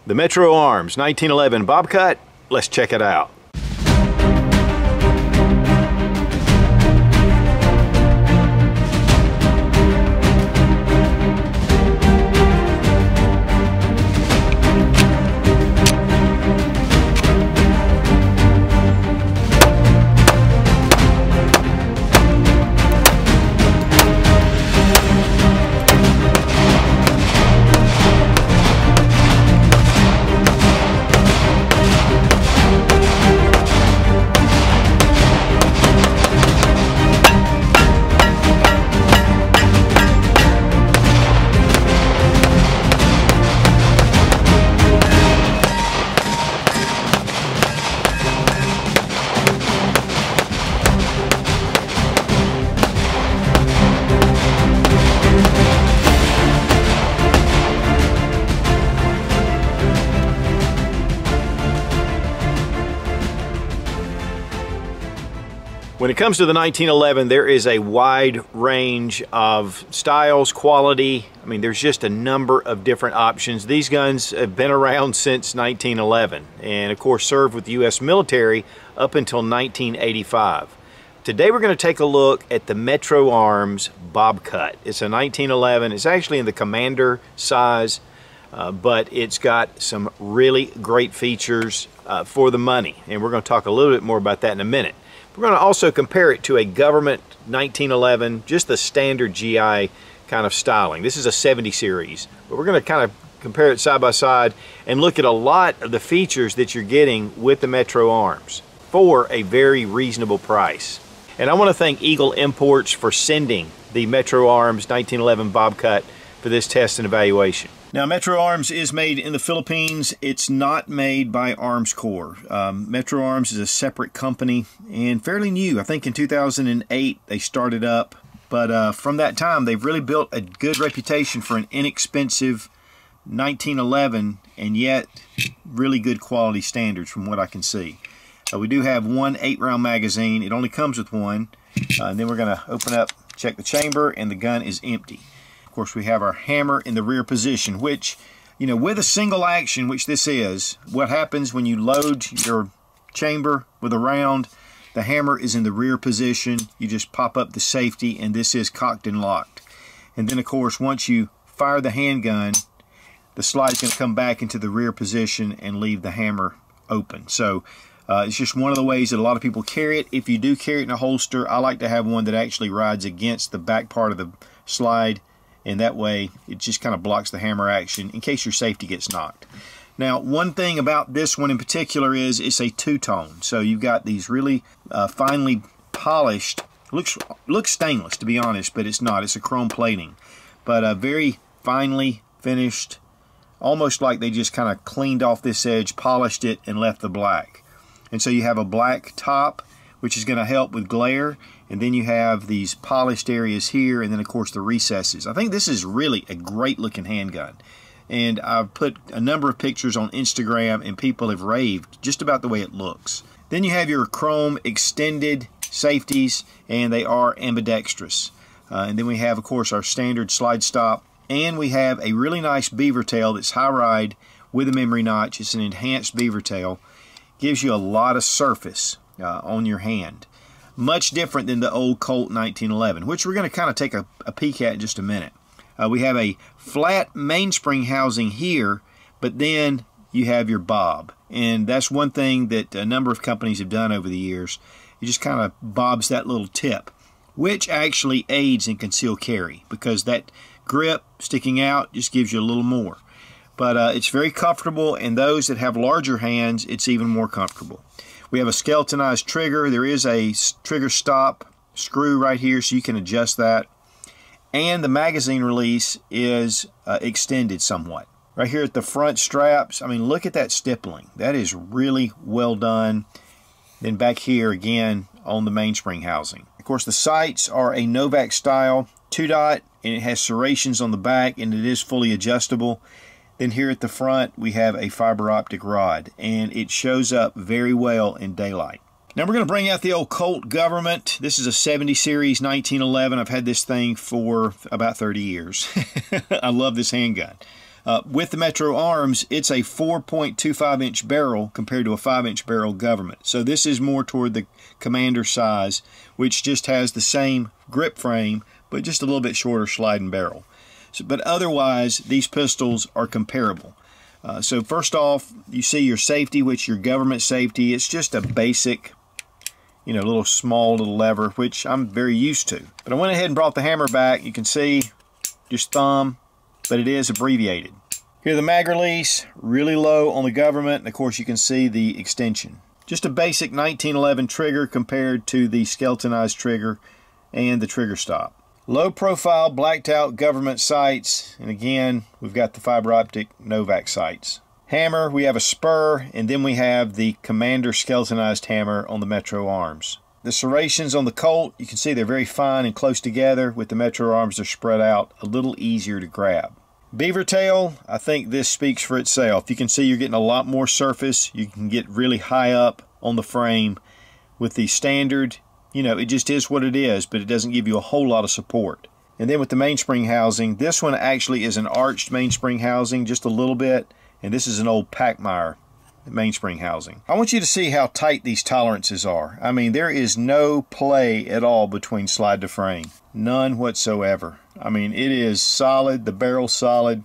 The Metro Arms 1911 Bobcut, let's check it out. When it comes to the 1911, there is a wide range of styles, quality. I mean, there's just a number of different options. These guns have been around since 1911 and of course served with the U.S. military up until 1985. Today we're going to take a look at the Metro Arms Bobcut. It's a 1911. It's actually in the Commander size, but it's got some really great features for the money. And we're going to talk a little bit more about that in a minute. We're going to also compare it to a government 1911, just the standard GI kind of styling. This is a 70 series, but we're going to kind of compare it side by side and look at a lot of the features that you're getting with the Metro Arms for a very reasonable price. And I want to thank Eagle Imports for sending the Metro Arms 1911 Bobcut for this test and evaluation. Now, Metro Arms is made in the Philippines. It's not made by Arms Corps. Metro Arms is a separate company and fairly new. I think in 2008 they started up, but from that time they've really built a good reputation for an inexpensive 1911 and yet really good quality standards from what I can see. We do have one 8-round magazine. It only comes with one. And then we're going to open up, check the chamber, and the gun is empty. Of course, we have our hammer in the rear position, which, you know, with a single action, which this is, what happens when you load your chamber with a round, the hammer is in the rear position. You just pop up the safety, and this is cocked and locked. And then, of course, once you fire the handgun, the slide is going to come back into the rear position and leave the hammer open. So it's just one of the ways that a lot of people carry it. If you do carry it in a holster, I like to have one that actually rides against the back part of the slide, and that way it just kind of blocks the hammer action in case your safety gets knocked. Now, one thing about this one in particular is it's a two-tone. So you've got these really finely polished, looks stainless to be honest, but it's not. It's a chrome plating, but very finely finished, almost like they just kind of cleaned off this edge, polished it, and left the black. And so you have a black top, which is going to help with glare. And then you have these polished areas here, and then of course the recesses. I think this is really a great looking handgun. And I've put a number of pictures on Instagram and people have raved just about the way it looks. Then you have your chrome extended safeties, and they are ambidextrous. And then we have of course our standard slide stop, and we have a really nice beaver tail that's high ride with a memory notch. It's an enhanced beaver tail. Gives you a lot of surface on your hand. Much different than the old Colt 1911, which we're going to kind of take a peek at in just a minute. We have a flat mainspring housing here, but then you have your bob. And that's one thing that a number of companies have done over the years. It just kind of bobs that little tip, which actually aids in concealed carry because that grip sticking out just gives you a little more. But it's very comfortable, and those that have larger hands, it's even more comfortable. We have a skeletonized trigger. There is a trigger stop screw right here, so you can adjust that. And the magazine release is extended somewhat. Right here at the front straps, I mean, look at that stippling. That is really well done. Then back here again on the mainspring housing. Of course, the sights are a Novak style 2-dot, and it has serrations on the back, and it is fully adjustable. Then here at the front, we have a fiber optic rod, and it shows up very well in daylight. Now we're going to bring out the old Colt Government. This is a 70 series 1911. I've had this thing for about 30 years. I love this handgun. With the Metro Arms, it's a 4.25-inch barrel compared to a 5-inch barrel government. So this is more toward the Commander size, which just has the same grip frame, but just a little bit shorter sliding barrel. So, but otherwise, these pistols are comparable. So first off, you see your safety, which your government safety. It's just a basic, little small little lever, which I'm very used to. But I went ahead and brought the hammer back. You can see just thumb, but it is abbreviated. Here the mag release, really low on the government, and of course you can see the extension. Just a basic 1911 trigger compared to the skeletonized trigger and the trigger stop. Low profile blacked out government sights, and again we've got the fiber optic Novak sights. Hammer, we have a spur, and then we have the Commander skeletonized hammer on the Metro Arms. The serrations on the Colt, you can see they're very fine and close together. With the Metro Arms, they're spread out, a little easier to grab. Beaver tail, I think this speaks for itself. You can see you're getting a lot more surface. You can get really high up on the frame. With the standard, it just is what it is, but it doesn't give you a whole lot of support. And then with the mainspring housing, this one actually is an arched mainspring housing, just a little bit, and this is an old Packmeyer mainspring housing. I want you to see how tight these tolerances are. I mean, there is no play at all between slide to frame. None whatsoever. I mean, it is solid, the barrel's solid.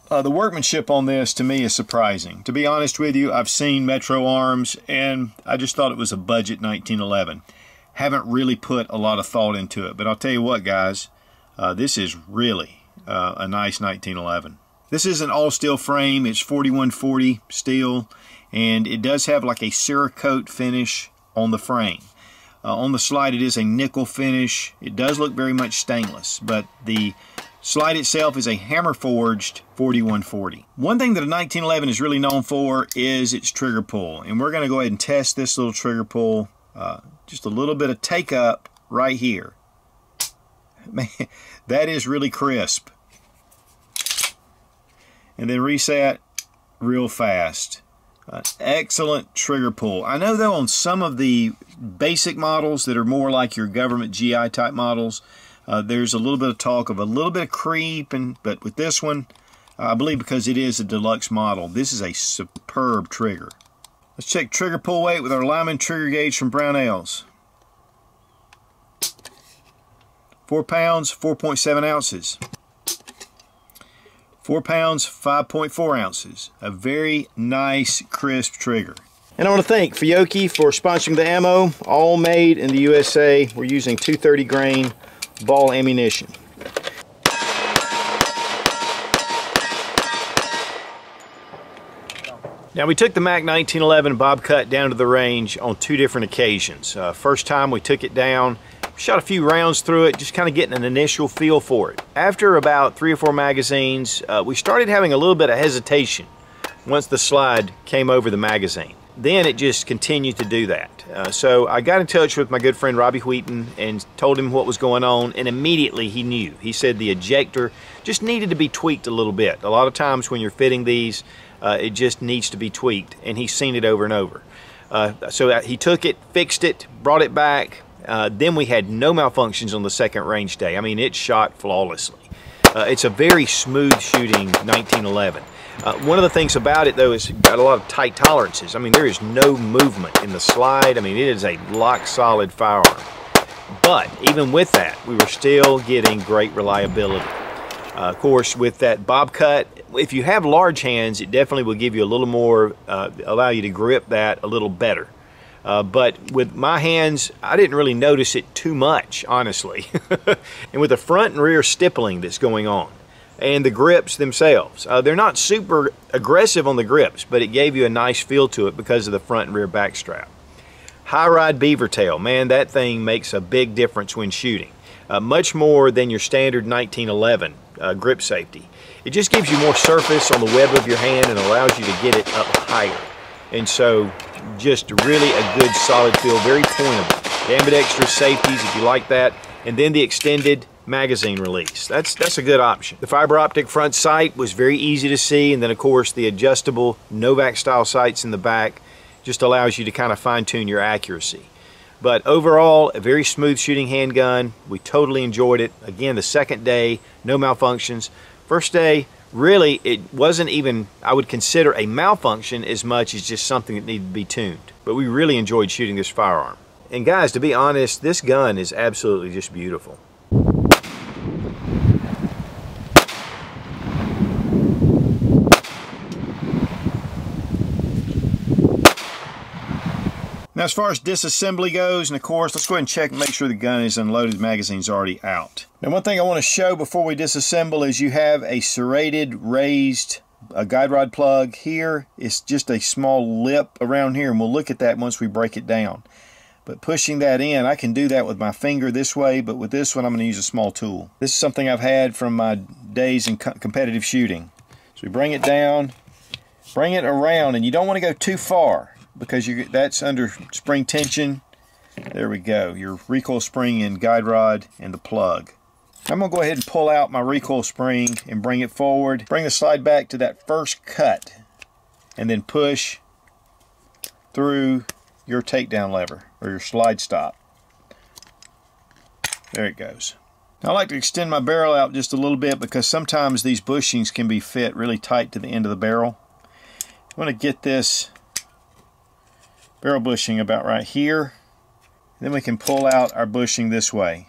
The workmanship on this, to me, is surprising. To be honest with you, I've seen Metro Arms, and I just thought it was a budget 1911. Haven't really put a lot of thought into it, but I'll tell you what, guys, this is really a nice 1911. This is an all-steel frame. It's 4140 steel, and it does have like a Cerakote finish on the frame. On the slide, it is a nickel finish. It does look very much stainless, but the slide itself is a hammer-forged 4140. One thing that a 1911 is really known for is its trigger pull, and we're going to go ahead and test this little trigger pull. Just a little bit of take up right here. Man, that is really crisp. And then reset real fast. Excellent trigger pull. I know though on some of the basic models that are more like your government GI type models, there's a little bit of talk of a little bit of creep, but with this one, I believe because it is a deluxe model, this is a superb trigger. Let's check trigger pull weight with our Lyman trigger gauge from Brownells. 4 pounds, 4.7 ounces. 4 pounds, 5.4 ounces. A very nice, crisp trigger. And I want to thank Fiocchi for sponsoring the ammo. All made in the USA. We're using 230 grain ball ammunition. Now we took the Mac 1911 Bobcut down to the range on 2 different occasions. First time we took it down, shot a few rounds through it, just kind of getting an initial feel for it. After about 3 or 4 magazines, we started having a little bit of hesitation once the slide came over the magazine. Then it just continued to do that. So I got in touch with my good friend Robbie Wheaton and told him what was going on, and immediately he knew. He said the ejector just needed to be tweaked a little bit. A lot of times when you're fitting these, it just needs to be tweaked, and he's seen it over and over. So he took it, fixed it, brought it back. Then we had no malfunctions on the second range day. I mean, it shot flawlessly. It's a very smooth shooting 1911. One of the things about it, though, is it's got a lot of tight tolerances. I mean, there is no movement in the slide. I mean, it is a lock-solid firearm. But even with that, we were still getting great reliability. Of course, with that Bobcut, if you have large hands, it definitely will give you a little more, allow you to grip that a little better. But with my hands, I didn't really notice it too much, honestly. And with the front and rear stippling that's going on, and the grips themselves, they're not super aggressive on the grips, but it gave you a nice feel to it because of the front and rear back strap. High ride beaver tail, man, that thing makes a big difference when shooting. Much more than your standard 1911 grip safety. It just gives you more surface on the web of your hand and allows you to get it up higher. And so, just really a good solid feel, very pointable. The ambidextrous safeties, if you like that, and then the extended magazine release. That's a good option. The fiber optic front sight was very easy to see, and then of course the adjustable Novak style sights in the back just allows you to kind of fine-tune your accuracy. But overall, a very smooth shooting handgun. We totally enjoyed it. Again, the second day, no malfunctions. First day, really, it wasn't even, I would consider, a malfunction as much as just something that needed to be tuned. But we really enjoyed shooting this firearm. And guys, to be honest, this gun is absolutely just beautiful. Now, as far as disassembly goes, and of course, let's go ahead and check and make sure the gun is unloaded, the magazine's already out. Now, one thing I want to show before we disassemble is you have a serrated, raised guide rod plug here. It's just a small lip around here, and we'll look at that once we break it down. But pushing that in, I can do that with my finger this way, but with this one, I'm going to use a small tool. This is something I've had from my days in competitive shooting. So we bring it down, bring it around, and you don't want to go too far, because that's under spring tension. There we go, your recoil spring and guide rod and the plug. I'm going to go ahead and pull out my recoil spring and bring it forward. Bring the slide back to that first cut and then push through your takedown lever or your slide stop. There it goes. Now, I like to extend my barrel out just a little bit because sometimes these bushings can be fit really tight to the end of the barrel. I want to get this barrel bushing about right here. Then we can pull out our bushing this way.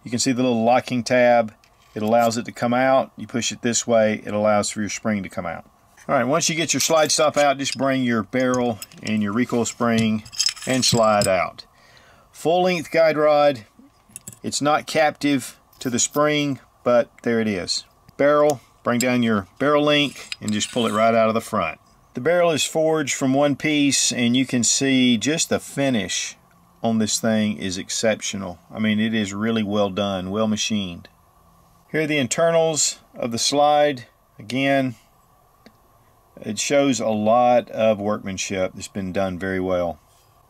You can see the little locking tab. It allows it to come out. You push it this way, it allows for your spring to come out. Alright, once you get your slide stop out, just bring your barrel and your recoil spring and slide out. Full length guide rod. It's not captive to the spring, but there it is. Barrel, bring down your barrel link and just pull it right out of the front. The barrel is forged from one piece, and you can see just the finish on this thing is exceptional. I mean, it is really well done, well machined. Here are the internals of the slide. Again, it shows a lot of workmanship that's been done very well.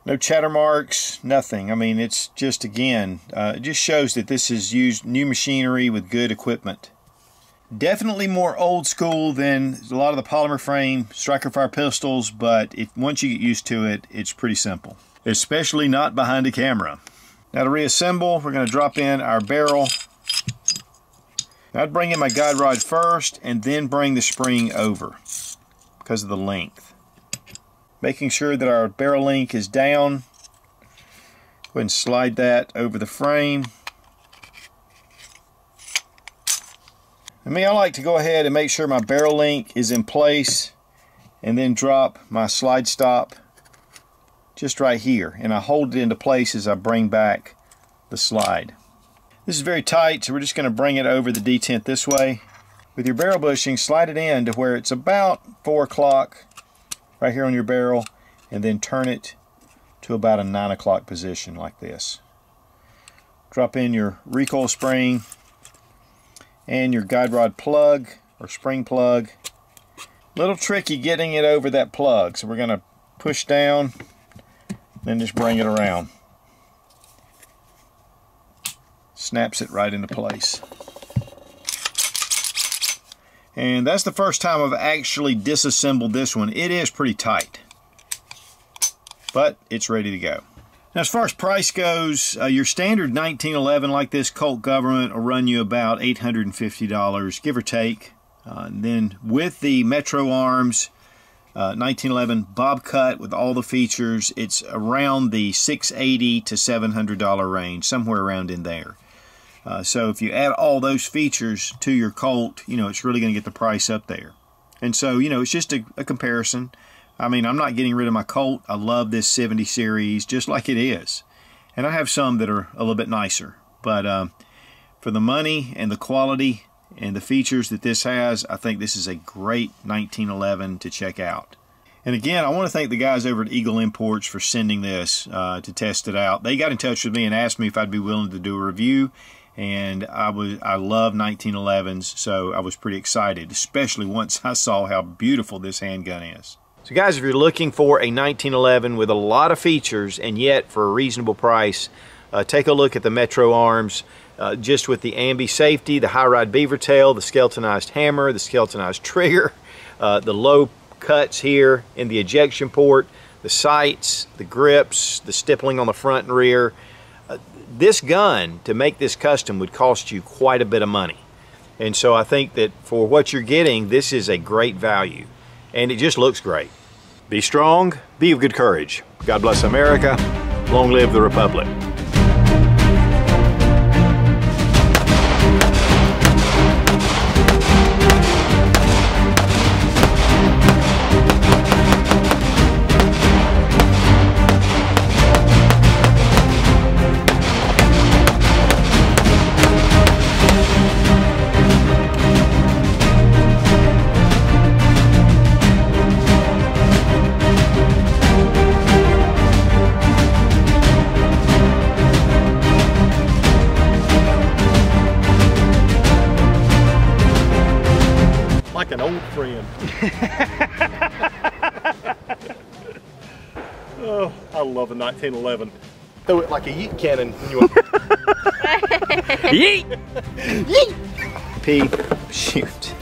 No chatter marks, nothing. I mean, it's just, again, it just shows that this is used new machinery with good equipment. Definitely more old school than a lot of the polymer frame striker fire pistols, but once you get used to it, it's pretty simple. Especially not behind a camera. Now, to reassemble, we're going to drop in our barrel. I'd bring in my guide rod first and then bring the spring over because of the length. Making sure that our barrel link is down. Go ahead and slide that over the frame. I like to go ahead and make sure my barrel link is in place and then drop my slide stop just right here, and I hold it into place as I bring back the slide. This is very tight, so we're just going to bring it over the detent this way. With your barrel bushing, slide it in to where it's about 4 o'clock right here on your barrel, and then turn it to about a 9 o'clock position like this. Drop in your recoil spring and your guide rod plug or spring plug. Little tricky getting it over that plug, so we're going to push down, then just bring it around. Snaps it right into place. And that's the first time I've actually disassembled this one. It is pretty tight, but it's ready to go. Now, as far as price goes, your standard 1911 like this Colt Government will run you about $850, give or take. Then with the Metro Arms 1911 Bobcut with all the features, it's around the $680 to $700 range, somewhere around in there. So if you add all those features to your Colt, it's really going to get the price up there. And so, it's just a comparison. I mean, I'm not getting rid of my Colt. I love this 70 series just like it is. And I have some that are a little bit nicer. But for the money and the quality and the features that this has, I think this is a great 1911 to check out. And again, I want to thank the guys over at Eagle Imports for sending this to test it out. They got in touch with me and asked me if I'd be willing to do a review. And I love 1911s, so I was pretty excited, especially once I saw how beautiful this handgun is. So guys, if you're looking for a 1911 with a lot of features and yet for a reasonable price, take a look at the Metro Arms. Just with the ambi safety, the high ride beaver tail, the skeletonized hammer, the skeletonized trigger, the low cuts here in the ejection port, the sights, the grips, the stippling on the front and rear. This gun, to make this custom, would cost you quite a bit of money. And so I think that for what you're getting, this is a great value. And it just looks great. Be strong, be of good courage. God bless America. Long live the Republic. Like an old friend. Oh, I love a 1911. Throw it like a yeet cannon when you want. Yeet! Yeet! P. Shoot.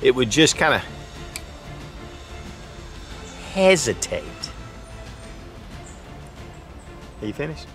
It would just kind of hesitate. Are you finished?